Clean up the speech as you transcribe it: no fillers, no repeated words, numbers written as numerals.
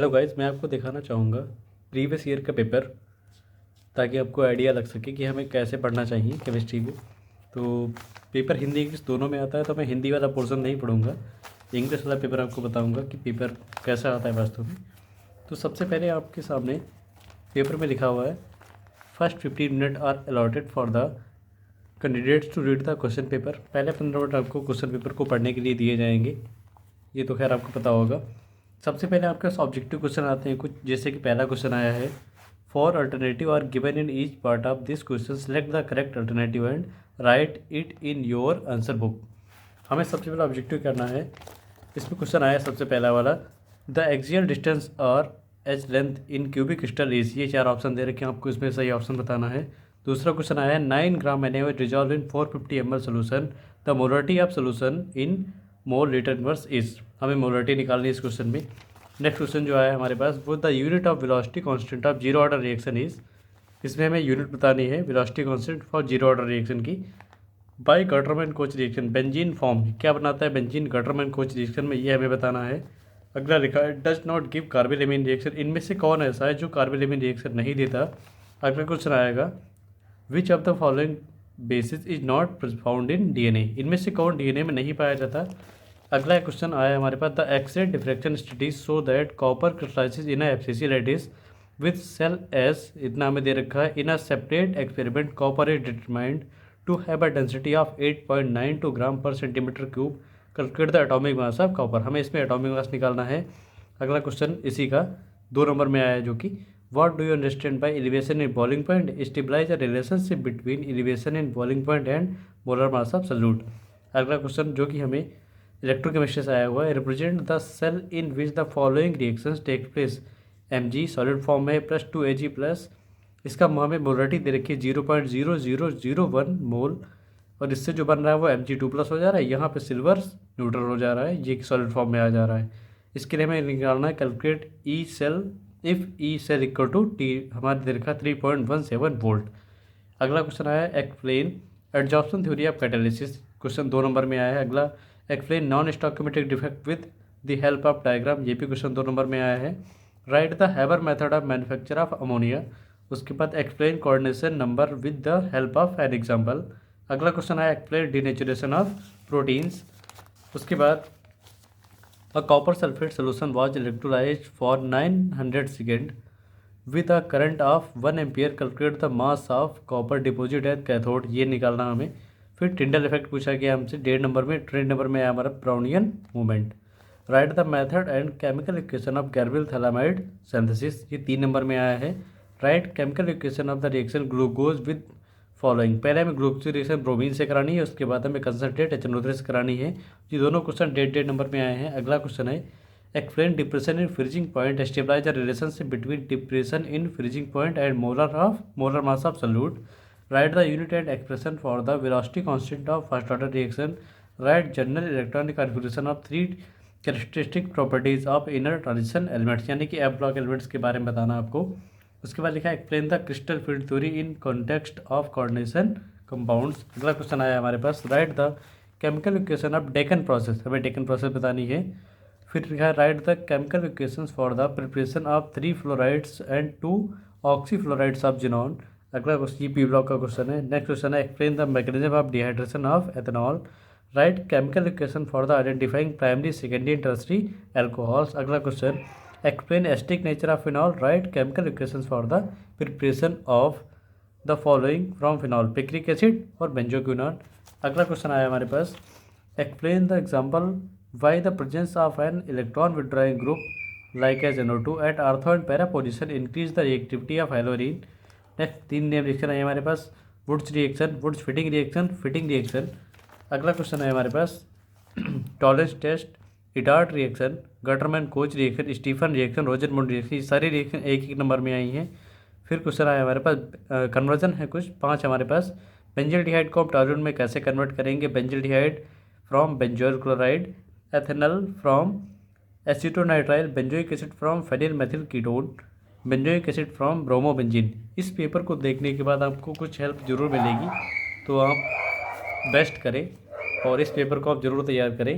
Hello guys, मैं आपको दिखाना चाहूँगा प्रीवियस ईयर का पेपर, ताकि आपको आइडिया लग सके कि हमें कैसे पढ़ना चाहिए केमिस्ट्री को। तो पेपर हिंदी इंग्लिश दोनों में आता है, तो मैं हिंदी वाला पोर्शन नहीं पढ़ूंगा, इंग्लिश वाला पेपर आपको बताऊंगा कि पेपर कैसा आता है वास्तव में। तो सबसे पहले आपके सामने पेपर में लिखा हुआ है, first 15 minute are allotted for the candidates to read the question paper. पहले 15 मिनट आपको क्वेश्चन पेपर को पढ़ने के लिए दिए जाएंगे, ये तो खैर आपको पता होगा। सबसे पहले आपके पास ऑब्जेक्टिव क्वेश्चन आते हैं कुछ, जैसे कि पहला क्वेश्चन आया है, for alternative are given in each part of this question select the correct alternative and write it in your answer book. हमें सबसे पहले ऑब्जेक्टिव करना है। इसमें क्वेश्चन आया सबसे पहला वाला, द एक्सियल डिस्टेंस और H length in cubic crystal is. ये 4 ऑप्शन दे रखे हैं, आपको इसमें सही ऑप्शन बताना है। दूसरा क्वेश्चन आया है, 9 ग्राम NaOH dissolve in 450 ml solution, the molarity of solution in mole litre inverse is. हमें मोलरिटी निकालनी है इस क्वेश्चन में। नेक्स्ट क्वेश्चन जो आया हमारे पास, वो the unit of velocity constant of zero order reaction is. इसमें हमें यूनिट बतानी है velocity constant for zero order reaction की। By Gattermann Koch reaction benzene form क्या बनाता है बेंजीन गटरमैन कोच रिएक्शन में, ये हमें बताना है। अगला लिखा है, डज नॉट गिव कार्बोलेमिन रिएक्शन। इनमें से कौन ऐसा है जो कार्बोलेमिन रिएक्शन नहीं देता। अगला क्वेश्चन आएगा, which of the following basis is not found in DNA। इनमें से कौन DNA में नहीं पाया जाता। अगला क्वेश्चन आया हमारे पास, the X-ray diffraction studies so that copper crystallizes in FCC lattice with cell S. इतना हमें दे रखा है, in a separate experiment copper is determined to have a density of 8.92 gram per centimetre cube, calculate the atomic mass of copper. हमें इसमें atomic mass निकालना है। अगला क्वेश्चन इसी का 2 नंबर में आया है, जो कि what do you understand by elevation in boiling point, stabilize the relationship between elevation in boiling point and molar mass of solute. अगला क्वेश्चन जो कि हमें इलेक्ट्रोकेमिस्ट्री से आया हुआ है, represent the cell in which the following reactions take place. Mg solid form में plus 2Ag plus, इसका हमें मोलरिटी दे रखी है 0.0001 मोल, और इससे जो बन रहा है वो Mg2+ हो जा रहा है। यहाँ पे सिल्वर न्यूट्रल हो जा रहा है, ये सॉलिड फॉर्म में आ जा रहा है। इसके लिए हमें निकालना है calculate E cell if E cell equal to T, हमारे दे रखा 3.17 वोल्ट। अगला क्वेश्चन आया है, explain adsorption theory of catalysis. Question 2 number में आया है। अगला, explain non stoichiometric defect with the help of diagram. ये भी क्वेश्चन 2 नंबर में आया है। Write the Haber method of manufacture of ammonia. उसके बाद explain coordination number with the help of an example. अगला क्वेश्चन आया, एक्सप्लेन डिनेचुरेशन ऑफ प्रोटीन्स। उसके बाद, a copper sulphate solution was electrolysed for 900 second with a current of 1 ampere, calculate the mass of copper deposit at cathode. ये निकालना हमें। फिर Tyndall effect पूछा गया हमसे 1.5 नंबर में। 3 नंबर में आया हमारा Brownian movement. Write the method and chemical equation of Gabriel phthalimide synthesis, ये 3 नंबर में आया है। Write chemical equation of the reaction glucose with following. पहले हमें ग्लूकोज रिएक्शन ब्रोमीन से करानी है, उसके बाद हमें कंसनट्रेट HNO3 से करानी है। ये दोनों क्वेश्चन 1.5 नंबर में आए हैं। अगला क्वेश्चन है, explain depression in freezing point, stabilize the relationship between depression in freezing point and molar mass of solute. Write the unit and expression for the velocity constant of first order reaction. Write general electronic configuration of 3 characteristic properties of inner transition elements, यानी कि F block elements के बारे में बताना आपको। उसके बाद लिखा है, explain the crystal field theory in context of coordination compounds. अगला क्वेश्चन आया हमारे पास, write the chemical equation of Deacon process. हमें डेकन प्रोसेस बतानी है। फिर लिखा है, write the chemical equations for the preparation of 3 fluorides and 2 oxyfluorides of xenon. अगला क्वेश्चन ये P ब्लॉक का क्वेश्चन है। नेक्स्ट क्वेश्चन है, explain the mechanism of dehydration of ethanol. Write chemical equation for the identifying primary secondary and tertiary alcohols. अगला question, explain acidic nature of phenol. Write chemical equations for the preparation of the following from phenol, picric acid और benzoquinone. अगला question आया हमारे पास, explain the example why the presence of an electron withdrawing group like as NO2 at ortho and para position increase the reactivity of haloarene. Next 3 name reaction है हमारे पास, Wurtz reaction, Wurtz fitting reaction, Fittig reaction. अगला question है हमारे पास, Tollens test, Etard reaction, Gattermann Koch reaction, Stephen reaction, Rosenmund reaction. ये सारी reaction एक नंबर में आई हैं। फिर क्वेश्चन आया हमारे पास, कन्वर्जन है कुछ 5 हमारे पास। बेंजल्डिहाइड को आप टॉलून में कैसे कन्वर्ट करेंगे, benzaldehyde from benzoyl chloride, ethanol from acetonitrile, benzoic acid from phenyl methyl ketone, benzoic acid from bromobenzene. इस पेपर को देखने के बाद आपको कुछ हेल्प ज़रूर मिलेगी, तो आप बेस्ट करें और इस पेपर को आप ज़रूर तैयार करें।